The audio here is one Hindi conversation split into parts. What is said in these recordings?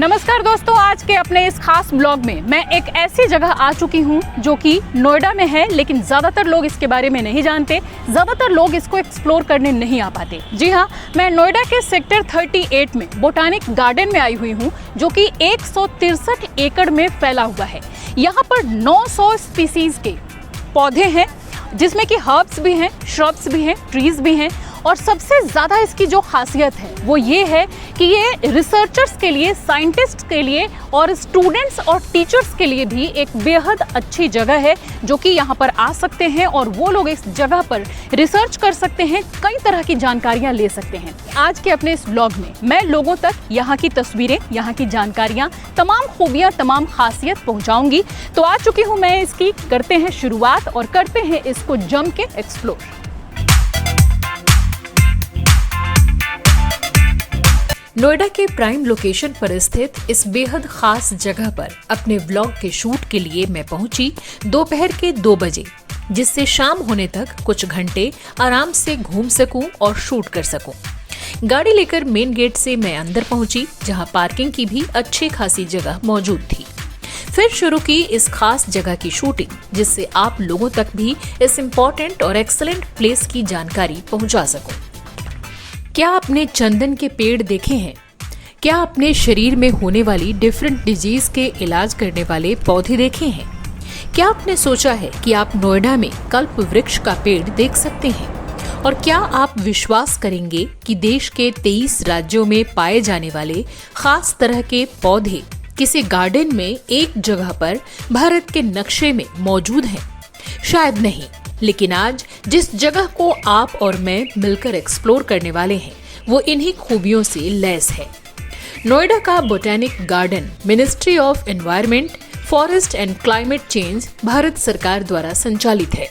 नमस्कार दोस्तों, आज के अपने इस खास ब्लॉग में मैं एक ऐसी जगह आ चुकी हूँ जो कि नोएडा में है, लेकिन ज़्यादातर लोग इसके बारे में नहीं जानते, ज़्यादातर लोग इसको एक्सप्लोर करने नहीं आ पाते। जी हाँ, मैं नोएडा के सेक्टर 38 में बोटानिक गार्डन में आई हुई हूँ, जो कि 163 एकड़ में फैला हुआ है। यहाँ पर 900 स्पीसीज़ के पौधे हैं, जिसमें कि हर्ब्स भी हैं, श्रब्स भी हैं, ट्रीज भी हैं। और सबसे ज़्यादा इसकी जो खासियत है वो ये है कि ये रिसर्चर्स के लिए, साइंटिस्ट्स के लिए और स्टूडेंट्स और टीचर्स के लिए भी एक बेहद अच्छी जगह है, जो कि यहाँ पर आ सकते हैं और वो लोग इस जगह पर रिसर्च कर सकते हैं, कई तरह की जानकारियाँ ले सकते हैं। आज के अपने इस ब्लॉग में मैं लोगों तक यहाँ की तस्वीरें, यहाँ की जानकारियाँ, तमाम खूबियाँ, तमाम खासियत पहुँचाऊँगी। तो आ चुकी हूँ मैं इसकी, करते हैं शुरुआत और करते हैं इसको जम के एक्सप्लोर। नोएडा के प्राइम लोकेशन पर स्थित इस बेहद खास जगह पर अपने व्लॉग के शूट के लिए मैं पहुंची दोपहर के 2 बजे, जिससे शाम होने तक कुछ घंटे आराम से घूम सकूं और शूट कर सकूं। गाड़ी लेकर मेन गेट से मैं अंदर पहुंची, जहां पार्किंग की भी अच्छी खासी जगह मौजूद थी। फिर शुरू की इस खास जगह की शूटिंग, जिससे आप लोगों तक भी इस इम्पोर्टेंट और एक्सीलेंट प्लेस की जानकारी पहुंचा सकूं। क्या आपने चंदन के पेड़ देखे हैं? क्या आपने शरीर में होने वाली डिफरेंट डिजीज के इलाज करने वाले पौधे देखे हैं? क्या आपने सोचा है कि आप नोएडा में कल्प वृक्ष का पेड़ देख सकते हैं? और क्या आप विश्वास करेंगे कि देश के 23 राज्यों में पाए जाने वाले खास तरह के पौधे किसी गार्डन में एक जगह पर भारत के नक्शे में मौजूद हैं? शायद नहीं, लेकिन आज जिस जगह को आप और मैं मिलकर एक्सप्लोर करने वाले हैं वो इन्हीं खूबियों से लैस है। नोएडा का botanic garden ministry of environment, forest and climate change Bharat सरकार द्वारा संचालित है।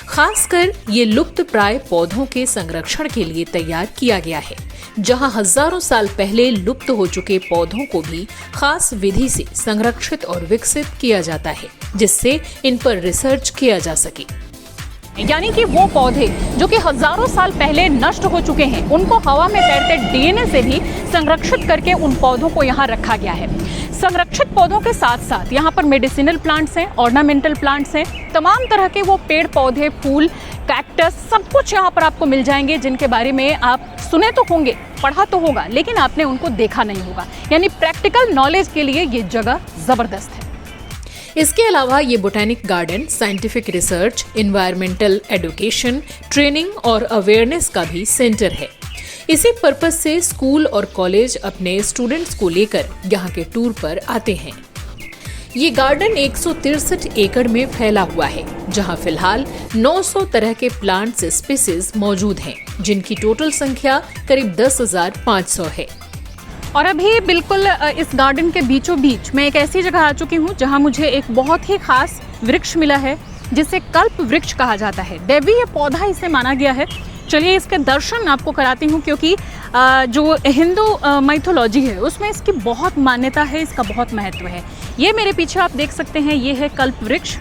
खासकर ये लुप्त प्राय पौधों के संरक्षण के लिए तैयार किया गया है, जहां हजारों साल पहले लुप्त हो चुके पौधों को भी खास विधि से संरक्षित और विकसित किया जाता है, जिससे इन पर रिसर्च किया जा सके। यानी कि वो पौधे जो कि हजारों साल पहले नष्ट हो चुके हैं, उनको हवा में तैरते डीएनए से भी संरक्षित करके उन पौधों को यहाँ रखा गया है। संरक्षित पौधों के साथ साथ यहाँ पर मेडिसिनल प्लांट्स हैं, ऑर्नामेंटल प्लांट्स हैं, तमाम तरह के वो पेड़ पौधे, फूल, कैक्टस, सब कुछ यहाँ पर आपको मिल जाएंगे, जिनके बारे में आप सुने तो होंगे, पढ़ा तो होगा, लेकिन आपने उनको देखा नहीं होगा। यानी प्रैक्टिकल नॉलेज के लिए ये जगह जबरदस्त है। इसके अलावा ये botanic garden scientific research, environmental education, training और अवेयरनेस का भी सेंटर है। इसी पर्पस से स्कूल और कॉलेज अपने स्टूडेंट्स को लेकर यहाँ के टूर पर आते हैं। ये गार्डन 163 एकड़ में फैला हुआ है, जहाँ फिलहाल 900 तरह के प्लांट्स स्पीसीज मौजूद हैं, जिनकी टोटल संख्या करीब 10,500 है। और अभी बिल्कुल इस गार्डन के बीचों बीच मैं एक ऐसी जगह आ चुकी हूँ जहाँ मुझे एक बहुत ही खास वृक्ष मिला है, जिसे कल्प वृक्ष कहा जाता है। दैवीय पौधा इसे माना गया है। चलिए इसके दर्शन आपको कराती हूँ, क्योंकि जो हिंदू माइथोलॉजी है उसमें इसकी बहुत मान्यता है, इसका बहुत महत्व है। ये मेरे पीछे आप देख सकते हैं, ये है कल्प वृक्ष।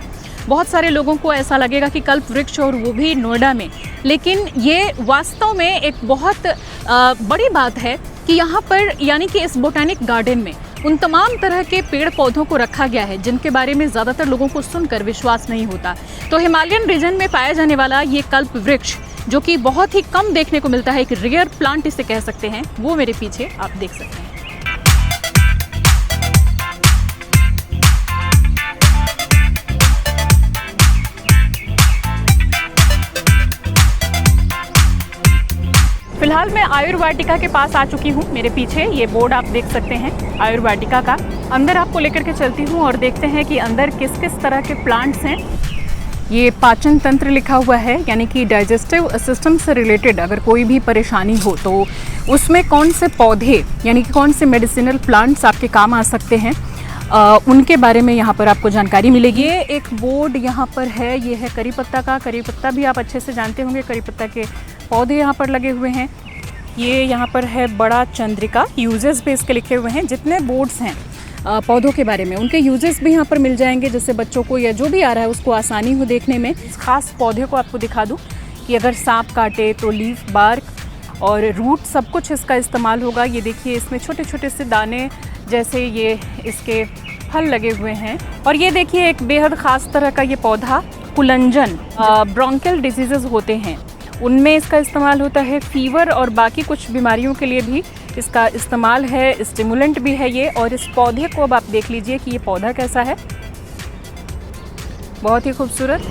बहुत सारे लोगों को ऐसा लगेगा कि कल्प वृक्ष और वो भी नोएडा में, लेकिन ये वास्तव में एक बहुत बड़ी बात है कि यहाँ पर, यानी कि इस बोटैनिक गार्डन में उन तमाम तरह के पेड़ पौधों को रखा गया है जिनके बारे में ज़्यादातर लोगों को सुनकर विश्वास नहीं होता। तो हिमालयन रीजन में पाया जाने वाला ये कल्प वृक्ष, जो कि बहुत ही कम देखने को मिलता है, एक रेयर प्लांट इसे कह सकते हैं, वो मेरे पीछे आप देख सकते हैं। फिलहाल मैं आयुर्वाटिका के पास आ चुकी हूँ। मेरे पीछे ये बोर्ड आप देख सकते हैं आयुर्वाटिका का। अंदर आपको लेकर के चलती हूँ और देखते हैं कि अंदर किस किस तरह के प्लांट्स हैं। ये पाचन तंत्र लिखा हुआ है, यानी कि डाइजेस्टिव सिस्टम से रिलेटेड अगर कोई भी परेशानी हो तो उसमें कौन से पौधे, यानी कि कौन से मेडिसिनल प्लांट्स आपके काम आ सकते हैं, उनके बारे में यहाँ पर आपको जानकारी मिलेगी। ये एक बोर्ड यहाँ पर है, ये है करी पत्ता का। करी पत्ता भी आप अच्छे से जानते होंगे, करी पत्ता के पौधे यहाँ पर लगे हुए हैं। ये यहाँ पर है बड़ा चंद्रिका, यूजेस भी इसके लिखे हुए हैं। जितने बोर्ड्स हैं पौधों के बारे में, उनके यूजेस भी यहाँ पर मिल जाएंगे, जिससे बच्चों को या जो भी आ रहा है उसको आसानी हो देखने में। इस खास पौधे को आपको दिखा दूँ कि अगर सांप काटे तो लीफ, बार्क और रूट सब कुछ इसका इस्तेमाल होगा। ये देखिए, इसमें छोटे छोटे से दाने जैसे ये इसके फल लगे हुए हैं। और ये देखिए एक बेहद ख़ास तरह का ये पौधा कुलंजन, ब्रोंकियल डिजीज़ेस होते हैं उनमें इसका इस्तेमाल होता है। फीवर और बाकी कुछ बीमारियों के लिए भी इसका इस्तेमाल है, स्टिमुलेंट भी है ये। और इस पौधे को अब आप देख लीजिए कि ये पौधा कैसा है, बहुत ही खूबसूरत।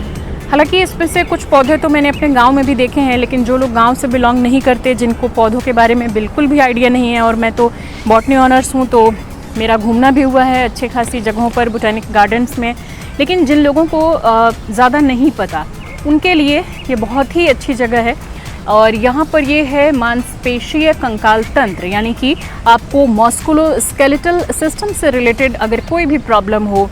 हालांकि इसमें से कुछ पौधे तो मैंने अपने गांव में भी देखे हैं, लेकिन जो लोग गांव से बिलोंग नहीं करते, जिनको पौधों के बारे में बिल्कुल भी आइडिया नहीं है, और मैं तो बॉटनी ऑनर्स हूँ तो मेरा घूमना भी हुआ है अच्छे खासी जगहों पर बोटैनिक गार्डन्स में, लेकिन जिन लोगों को ज़्यादा नहीं पता उनके लिए ये बहुत ही अच्छी जगह है। और यहाँ पर ये है मांसपेशीय कंकाल तंत्र, यानी कि आपको मस्कुलोस्केलेटल सिस्टम से रिलेटेड अगर कोई भी प्रॉब्लम हो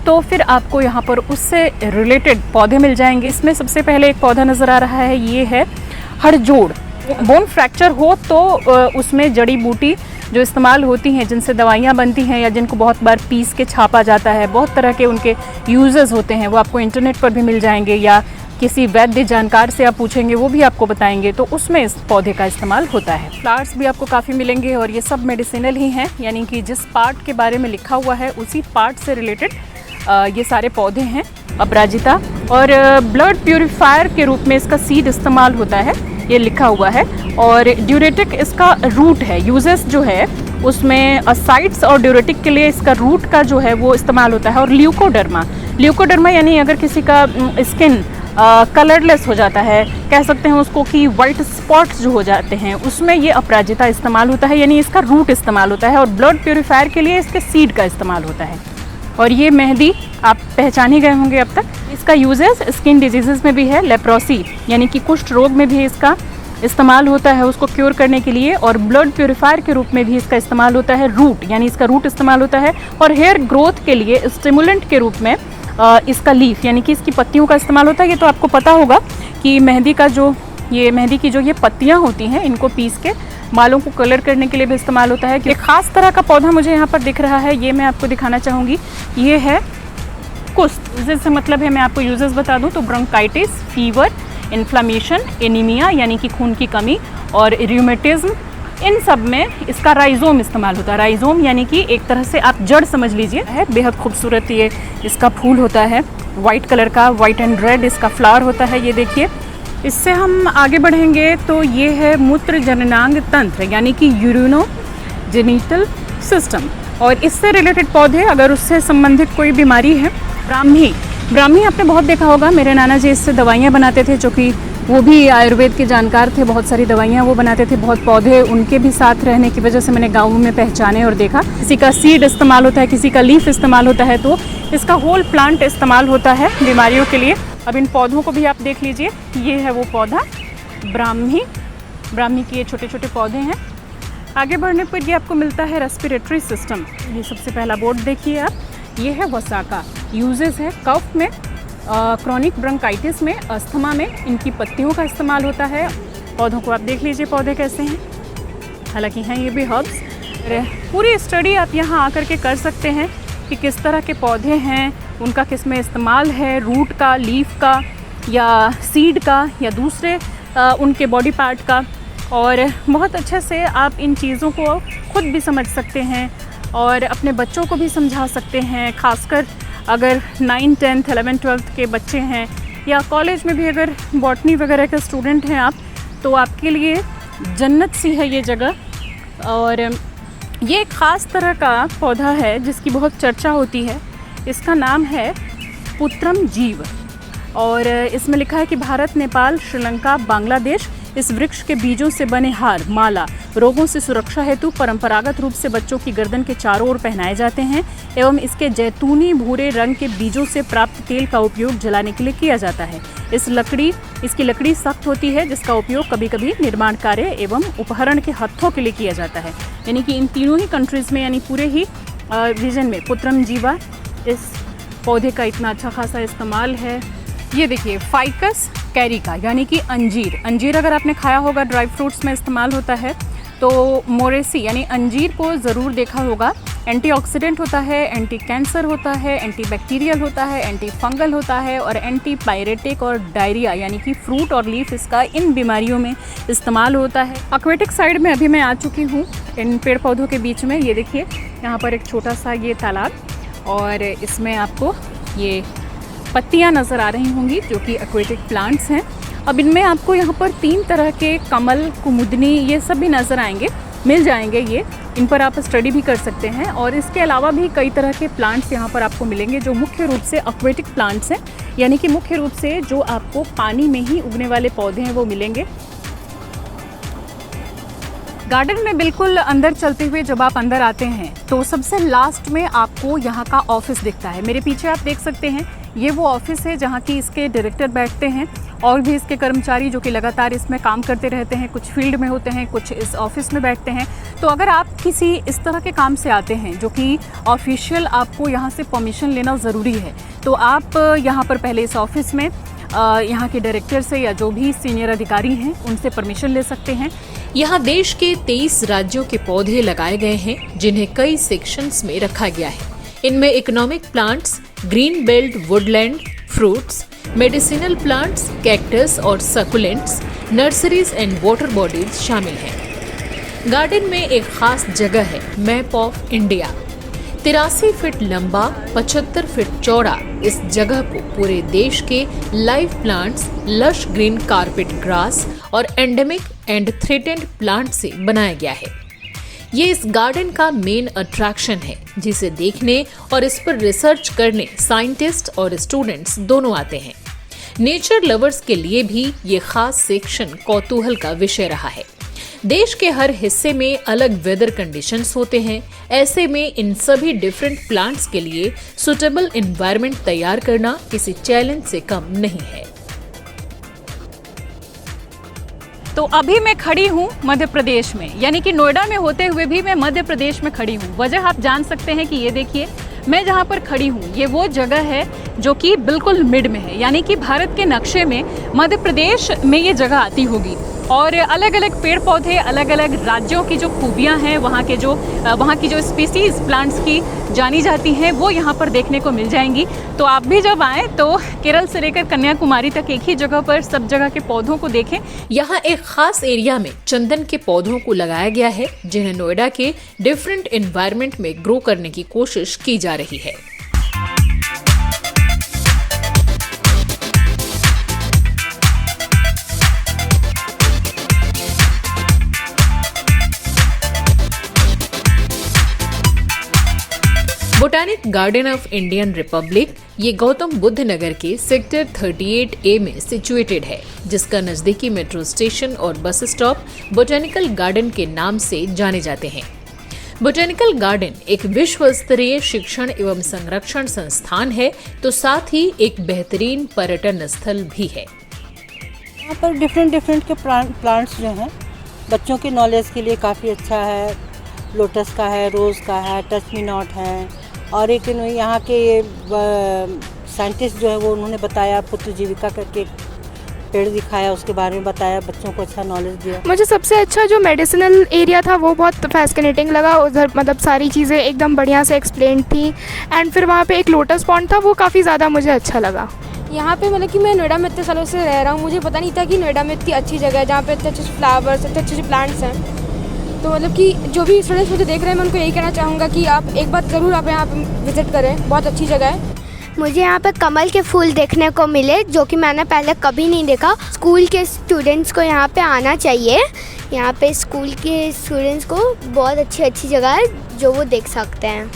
तो फिर आपको यहाँ पर उससे रिलेटेड पौधे मिल जाएंगे। इसमें सबसे पहले एक पौधा नज़र आ रहा है, ये है हड़जोड़। बोन फ्रैक्चर हो तो उसमें जड़ी बूटी जो इस्तेमाल होती हैं, जिनसे दवाइयाँ बनती हैं या जिनको बहुत बार पीस के छापा जाता है, बहुत तरह के उनके यूजेस होते हैं, वो आपको इंटरनेट पर भी मिल जाएंगे या किसी वैद्य जानकार से आप पूछेंगे वो भी आपको बताएंगे, तो उसमें इस पौधे का इस्तेमाल होता है। फ्लावर्स भी आपको काफ़ी मिलेंगे और ये सब मेडिसिनल ही हैं, यानी कि जिस पार्ट के बारे में लिखा हुआ है उसी पार्ट से रिलेटेड ये सारे पौधे हैं। अपराजिता और ब्लड प्यूरिफायर के रूप में इसका सीड इस्तेमाल होता है, ये लिखा हुआ है। और ड्यूरेटिक इसका रूट है, यूजेस जो है उसमें असाइड्स और ड्यूरेटिक के लिए इसका रूट का जो है वो इस्तेमाल होता है। और ल्यूकोडर्मा यानी अगर किसी का स्किन कलरलेस हो जाता है, कह सकते हैं उसको कि वाइट स्पॉट्स जो हो जाते हैं, उसमें ये अपराजिता इस्तेमाल होता है, यानी इसका रूट इस्तेमाल होता है। और ब्लड प्यूरिफायर के लिए इसके सीड का इस्तेमाल होता है। और ये मेहंदी आप पहचान ही गए होंगे अब तक। इसका यूजेस स्किन डिजीज़ में भी है, लेप्रोसी यानी कि कुष्ठ रोग में भी इसका इस्तेमाल होता है उसको क्योर करने के लिए। और ब्लड प्यूरिफायर के रूप में भी इसका इस्तेमाल होता है, रूट यानी इसका रूट इस्तेमाल होता है। और हेयर ग्रोथ के लिए स्टिमुलेंट के रूप में इसका लीफ यानी कि इसकी पत्तियों का इस्तेमाल होता है। ये तो आपको पता होगा कि मेहंदी की जो ये पत्तियाँ होती हैं, इनको पीस के बालों को कलर करने के लिए भी इस्तेमाल होता है। एक खास तरह का पौधा मुझे यहाँ पर दिख रहा है, ये मैं आपको दिखाना चाहूँगी। ये है कुष्ठ, जिससे मतलब है, मैं आपको यूजेस बता दूँ तो ब्रोंकाइटिस, फीवर, इन्फ्लामेशन, एनीमिया यानी कि खून की कमी, और रियूमेटिज्म, इन सब में इसका राइजोम इस्तेमाल होता है। राइजोम यानी कि एक तरह से आप जड़ समझ लीजिए। है बेहद खूबसूरत ये इसका फूल होता है, वाइट कलर का, वाइट एंड रेड इसका फ्लावर होता है, ये देखिए। इससे हम आगे बढ़ेंगे तो ये है मूत्र जननांग तंत्र यानी कि यूरिनोजेनिटल सिस्टम। और इससे रिलेटेड पौधे, अगर उससे संबंधित कोई बीमारी है, ब्राह्मी आपने बहुत देखा होगा, मेरे नाना जी इससे दवाइयाँ बनाते थे, जो कि वो भी आयुर्वेद के जानकार थे, बहुत सारी दवाइयाँ वो बनाते थे। बहुत पौधे उनके भी साथ रहने की वजह से मैंने गाँव में पहचाने और देखा। किसी का सीड इस्तेमाल होता है, किसी का लीफ इस्तेमाल होता है, तो इसका होल प्लांट इस्तेमाल होता है बीमारियों के लिए। अब इन पौधों को भी आप देख लीजिए, ये है वो पौधा ब्राह्मी के ये छोटे छोटे पौधे हैं। आगे बढ़ने पर ये आपको मिलता है रेस्पिरेटरी सिस्टम। ये सबसे पहला बोर्ड देखिए आप, ये है वसाका। यूजेस है कफ में, क्रॉनिक ब्रोंकाइटिस में, अस्थमा में इनकी पत्तियों का इस्तेमाल होता है। पौधों को आप देख लीजिए पौधे कैसे हैं, हालांकि हैं ये भी हर्ब्स। पूरी स्टडी आप यहाँ आकर के कर सकते हैं कि किस तरह के पौधे हैं, उनका किस में इस्तेमाल है, रूट का, लीफ का या सीड का या दूसरे उनके बॉडी पार्ट का। और बहुत अच्छे से आप इन चीज़ों को खुद भी समझ सकते हैं और अपने बच्चों को भी समझा सकते हैं। खासकर अगर 9, 10, 11, 12 के बच्चे हैं या कॉलेज में भी अगर बॉटनी वगैरह के स्टूडेंट हैं आप, तो आपके लिए जन्नत सी है ये जगह। और ये एक ख़ास तरह का पौधा है जिसकी बहुत चर्चा होती है। इसका नाम है पुत्रम जीव और इसमें लिखा है कि भारत, नेपाल, श्रीलंका, बांग्लादेश इस वृक्ष के बीजों से बने हार, माला रोगों से सुरक्षा हेतु परंपरागत रूप से बच्चों की गर्दन के चारों ओर पहनाए जाते हैं एवं इसके जैतूनी भूरे रंग के बीजों से प्राप्त तेल का उपयोग जलाने के लिए किया जाता है। इसकी लकड़ी सख्त होती है जिसका उपयोग कभी कभी निर्माण कार्य एवं उपहरण के हत्थों के लिए किया जाता है। यानी कि इन तीनों ही कंट्रीज़ में, यानी पूरे ही रीजन में पुत्रम जीवा इस पौधे का इतना अच्छा खासा इस्तेमाल है। ये देखिए फाइकस कैरिका यानी कि अंजीर अगर आपने खाया होगा, ड्राई फ्रूट्स में इस्तेमाल होता है। तो मोरेसी यानी अंजीर को ज़रूर देखा होगा। एंटीऑक्सीडेंट होता है, एंटी कैंसर होता है, एंटी बैक्टीरियल होता है, एंटी फंगल होता है और एंटी पायरेटिक और डायरिया यानी कि फ्रूट और लीफ इसका इन बीमारियों में इस्तेमाल होता है। एक्वेटिक साइड में अभी मैं आ चुकी हूँ इन पेड़ पौधों के बीच में। ये देखिए यहाँ पर एक छोटा सा ये तालाब, और इसमें आपको ये पत्तियाँ नज़र आ रही होंगी जो कि एक्वेटिक प्लांट्स हैं। अब इनमें आपको यहाँ पर 3 तरह के कमल, कुमुदनी, ये सब भी नज़र आएंगे, मिल जाएंगे। ये इन पर आप स्टडी भी कर सकते हैं। और इसके अलावा भी कई तरह के प्लांट्स यहाँ पर आपको मिलेंगे जो मुख्य रूप से एक्वेटिक प्लांट्स हैं, यानी कि मुख्य रूप से जो आपको पानी में ही उगने वाले पौधे हैं वो मिलेंगे। गार्डन में बिल्कुल अंदर चलते हुए जब आप अंदर आते हैं तो सबसे लास्ट में आपको यहाँ का ऑफिस दिखता है। मेरे पीछे आप देख सकते हैं, ये वो ऑफिस है जहाँ की इसके डायरेक्टर बैठते हैं और भी इसके कर्मचारी जो कि लगातार इसमें काम करते रहते हैं। कुछ फील्ड में होते हैं, कुछ इस ऑफिस में बैठते हैं। तो अगर आप किसी इस तरह के काम से आते हैं जो कि ऑफिशियल, आपको यहाँ से परमिशन लेना ज़रूरी है, तो आप यहाँ पर पहले इस ऑफिस में यहाँ के डायरेक्टर से या जो भी सीनियर अधिकारी हैं उनसे परमिशन ले सकते हैं। यहाँ देश के 23 राज्यों के पौधे लगाए गए हैं जिन्हें कई सेक्शंस में रखा गया है। इनमें economic plants, green belt woodland, fruits, medicinal plants, cactus और succulents, nurseries and water bodies शामिल हैं। गार्डन में एक खास जगह है, मैप ऑफ इंडिया। 83 फीट लंबा, 75 फीट चौड़ा इस जगह को पूरे देश के live plants, lush green carpet grass और एंडेमिक एंड थ्रेटेंड प्लांट से बनाया गया है। ये इस गार्डन का मेन अट्रैक्शन है जिसे देखने और इस पर रिसर्च करने साइंटिस्ट और स्टूडेंट्स दोनों आते हैं। नेचर लवर्स के लिए भी ये खास सेक्शन कौतूहल का विषय रहा है। देश के हर हिस्से में अलग वेदर कंडीशंस होते हैं, ऐसे में इन सभी डिफरेंट प्लांट्स के लिए सुटेबल एनवायरनमेंट तैयार करना किसी चैलेंज से कम नहीं है। तो अभी मैं खड़ी हूँ मध्य प्रदेश में, यानी कि नोएडा में होते हुए भी मैं मध्य प्रदेश में खड़ी हूँ। वजह आप जान सकते हैं कि ये देखिए, मैं जहाँ पर खड़ी हूँ ये वो जगह है जो कि बिल्कुल मिड में है, यानी कि भारत के नक्शे में मध्य प्रदेश में ये जगह आती होगी। और अलग अलग पेड़ पौधे, अलग अलग राज्यों की जो खूबियाँ हैं, वहाँ की जो स्पीसीज प्लांट्स की जानी जाती हैं, वो यहाँ पर देखने को मिल जाएंगी। तो आप भी जब आएँ तो केरल से लेकर कन्याकुमारी तक एक ही जगह पर सब जगह के पौधों को देखें। यहाँ एक खास एरिया में चंदन के पौधों को लगाया गया है जिन्हें नोएडा के डिफरेंट एनवायरनमेंट में ग्रो करने की कोशिश की जा रही है। Botanic garden of Indian Republic ये गौतम बुद्ध नगर के सेक्टर 38A में सिचुएटेड है, जिसका नजदीकी मेट्रो स्टेशन और बस स्टॉप बोटानिकल गार्डन के नाम से जाने जाते हैं। बोटानिकल गार्डन एक विश्व स्तरीय शिक्षण एवं संरक्षण संस्थान है, तो साथ ही एक बेहतरीन पर्यटन स्थल भी है। यहाँ पर डिफरेंट के प्लांट्स जो हैं बच्चों के नॉलेज के लिए काफ़ी अच्छा है। लोटस का है, रोज़ का है, टच मी नॉट है, और एक यहाँ के साइंटिस्ट जो है वो उन्होंने बताया, पुत्र जीविका करके पेड़ दिखाया, उसके बारे में बताया, बच्चों को अच्छा नॉलेज दिया। मुझे सबसे अच्छा जो मेडिसिनल एरिया था वो बहुत फैसिनेटिंग लगा। उधर मतलब सारी चीज़ें एकदम बढ़िया से एक्सप्लेन थी। एंड फिर वहाँ पे एक लोटस पॉन्ड था, वो काफ़ी ज़्यादा मुझे अच्छा लगा। यहाँ पे मतलब कि मैं नोएडा में इतने सालों से रह रहा हूँ, मुझे पता नहीं था कि नोएडा में इतनी अच्छी जगह है जहाँ पे इतने अच्छे फ्लावर्स, इतने अच्छे प्लांट्स हैं। तो मतलब कि जो भी स्टूडेंट्स मुझे देख रहे हैं मैं उनको यही कहना चाहूँगा कि आप एक बार ज़रूर आप यहाँ पे विज़िट करें, बहुत अच्छी जगह है। मुझे यहाँ पे कमल के फूल देखने को मिले जो कि मैंने पहले कभी नहीं देखा। स्कूल के स्टूडेंट्स को यहाँ पे आना चाहिए। यहाँ पे स्कूल के स्टूडेंट्स को बहुत अच्छी जगह है जो वो देख सकते हैं।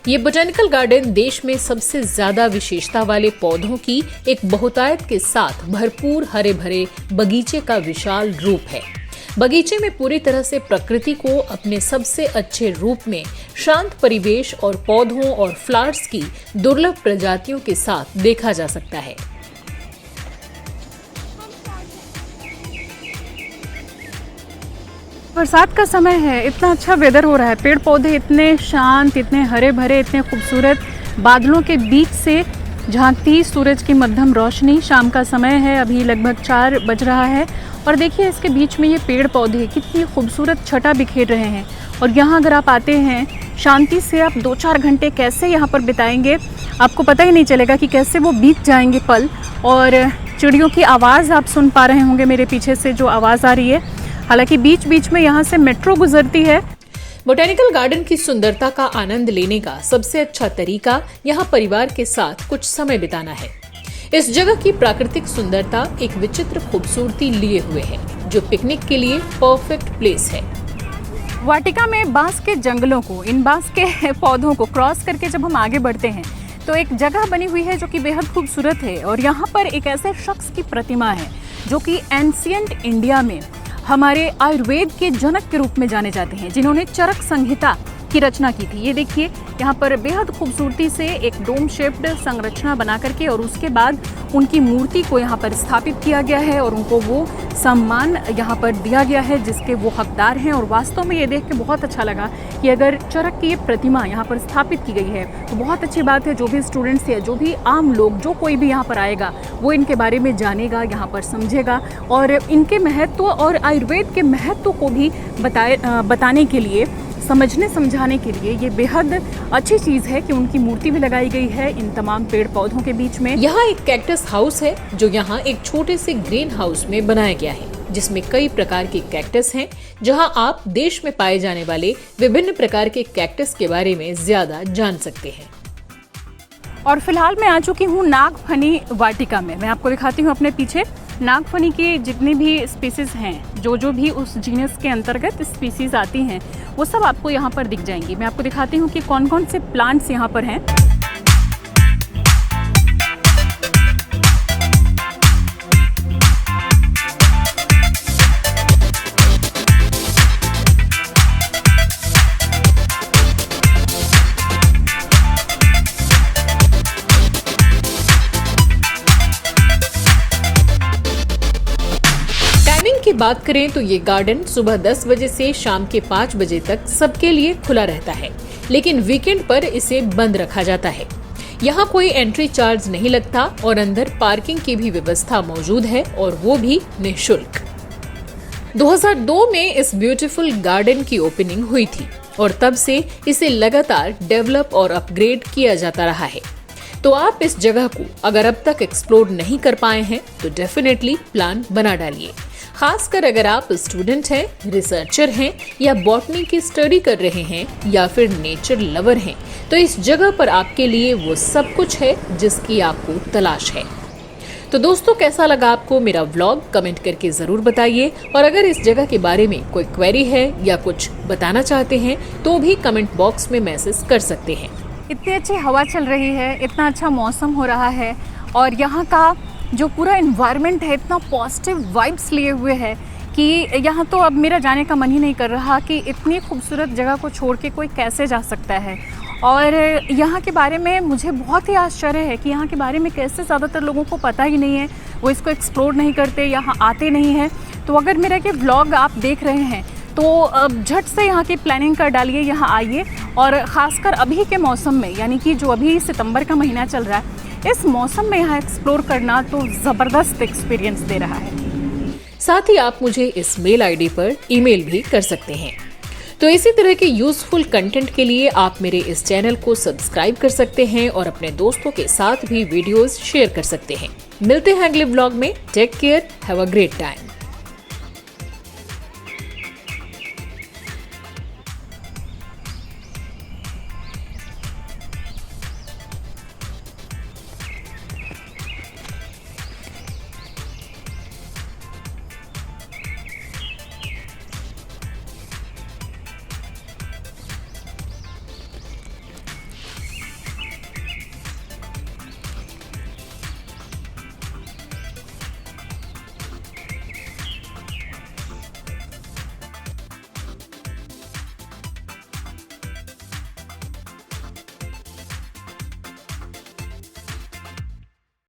ये बोटानिकल गार्डन देश में सबसे ज्यादा विशेषता वाले पौधों की एक बहुतायत के साथ भरपूर हरे भरे बगीचे का विशाल रूप है। बगीचे में पूरी तरह से प्रकृति को अपने सबसे अच्छे रूप में शांत परिवेश और पौधों और फ्लावर्स की दुर्लभ प्रजातियों के साथ देखा जा सकता है। बरसात का समय है, इतना अच्छा वेदर हो रहा है, पेड़ पौधे इतने शांत, इतने हरे भरे, इतने खूबसूरत, बादलों के बीच से झांकती सूरज की मध्यम रोशनी। शाम का समय है, अभी लगभग 4 बज रहा है, और देखिए इसके बीच में ये पेड़ पौधे कितनी खूबसूरत छटा बिखेर रहे हैं। और यहाँ अगर आप आते हैं शांति से, आप 2-4 घंटे कैसे यहाँ पर बिताएंगे आपको पता ही नहीं चलेगा कि कैसे वो बीत जाएंगे पल। और चिड़ियों की आवाज़ आप सुन पा रहे होंगे मेरे पीछे से जो आवाज़ आ रही है। हालांकि बीच बीच में यहाँ से मेट्रो गुजरती है। बोटेनिकल गार्डन की सुंदरता का आनंद लेने का सबसे अच्छा तरीका यहाँ परिवार के साथ कुछ समय बिताना है। इस जगह की प्राकृतिक सुंदरता एक विचित्र खूबसूरती लिए हुए है, जो पिकनिक के लिए परफेक्ट प्लेस है। वाटिका में बांस के जंगलों को, इन बांस के पौधों को क्रॉस करके जब हम आगे बढ़ते हैं तो एक जगह बनी हुई है जो कि बेहद खूबसूरत है। और यहाँ पर एक ऐसे शख्स की प्रतिमा है जो कि एंशिएंट इंडिया में हमारे आयुर्वेद के जनक के रूप में जाने जाते हैं, जिन्होंने चरक संहिता की रचना की थी। ये देखिए, यहाँ पर बेहद खूबसूरती से एक डोम शेप्ड संरचना बना करके और उसके बाद उनकी मूर्ति को यहाँ पर स्थापित किया गया है और उनको वो सम्मान यहाँ पर दिया गया है जिसके वो हकदार हैं। और वास्तव में ये देख के बहुत अच्छा लगा कि अगर चरक की ये प्रतिमा यहाँ पर स्थापित की गई है तो बहुत अच्छी बात है। जो भी स्टूडेंट्स या जो भी आम लोग, जो कोई भी यहाँ पर आएगा वो इनके बारे में जानेगा, यहाँ पर समझेगा और इनके महत्व और आयुर्वेद के महत्व को भी बताने के लिए, समझने समझाने के लिए ये बेहद अच्छी चीज़ है कि उनकी मूर्ति भी लगाई गई है इन तमाम पेड़ पौधों के बीच में। यहाँ एक कैक्टस हाउस है जो यहाँ एक छोटे से ग्रीन हाउस में बनाया गया है, जिसमें कई प्रकार के कैक्टस हैं, जहाँ आप देश में पाए जाने वाले विभिन्न प्रकार के कैक्टस के बारे में ज्यादा जान सकते हैं। और फिलहाल मैं आ चुकी हूँ नागफनी वाटिका में। मैं आपको दिखाती हूँ अपने पीछे नागफनी की जितनी भी स्पीसीज हैं, जो भी उस जीनस के अंतर्गत स्पीसीज आती हैं, वो सब आपको यहाँ पर दिख जाएंगी। मैं आपको दिखाती हूँ कि कौन कौन से प्लांट्स यहाँ पर हैं। की बात करें तो ये गार्डन सुबह 10 बजे से शाम के 5 बजे तक सबके लिए खुला रहता है, लेकिन वीकेंड पर इसे बंद रखा जाता है। यहाँ कोई एंट्री चार्ज नहीं लगता और अंदर पार्किंग की भी व्यवस्था मौजूद है और वो भी निःशुल्क। 2002 में इस ब्यूटीफुल गार्डन की ओपनिंग हुई थी और तब से इसे लगातार डेवलप और अपग्रेड किया जाता रहा है। तो आप इस जगह को अगर अब तक एक्सप्लोर नहीं कर पाए हैं तो डेफिनेटली प्लान बना डालिए। खासकर अगर आप स्टूडेंट हैं, रिसर्चर हैं या बॉटनी की स्टडी कर रहे हैं या फिर नेचर लवर हैं, तो इस जगह पर आपके लिए वो सब कुछ है जिसकी आपको तलाश है। तो दोस्तों, कैसा लगा आपको मेरा व्लॉग? कमेंट करके जरूर बताइए। और अगर इस जगह के बारे में कोई क्वेरी है या कुछ बताना चाहते हैं तो भी कमेंट बॉक्स में मैसेज कर सकते हैं। इतनी अच्छी हवा चल रही है, इतना अच्छा मौसम हो रहा है और यहाँ का जो पूरा एनवायरनमेंट है इतना पॉजिटिव वाइब्स लिए हुए है कि यहाँ तो अब मेरा जाने का मन ही नहीं कर रहा कि इतनी खूबसूरत जगह को छोड़ के कोई कैसे जा सकता है। और यहाँ के बारे में मुझे बहुत ही आश्चर्य है कि यहाँ के बारे में कैसे ज़्यादातर लोगों को पता ही नहीं है, वो इसको एक्सप्लोर नहीं करते, यहाँ आते नहीं हैं। तो अगर मेरा ये व्लॉग आप देख रहे हैं तो झट से यहाँ की प्लानिंग कर डालिए, यहाँ आइए। और ख़ासकर अभी के मौसम में, यानी कि जो अभी सितंबर का महीना चल रहा है, इस मौसम में यहाँ एक्सप्लोर करना तो ज़बरदस्त एक्सपीरियंस दे रहा है। साथ ही आप मुझे इस मेल आईडी पर ईमेल भी कर सकते हैं। तो इसी तरह के यूजफुल कंटेंट के लिए आप मेरे इस चैनल को सब्सक्राइब कर सकते हैं और अपने दोस्तों के साथ भी वीडियोस शेयर कर सकते हैं। मिलते हैं अगले व्लॉग में। Take care, have a great time.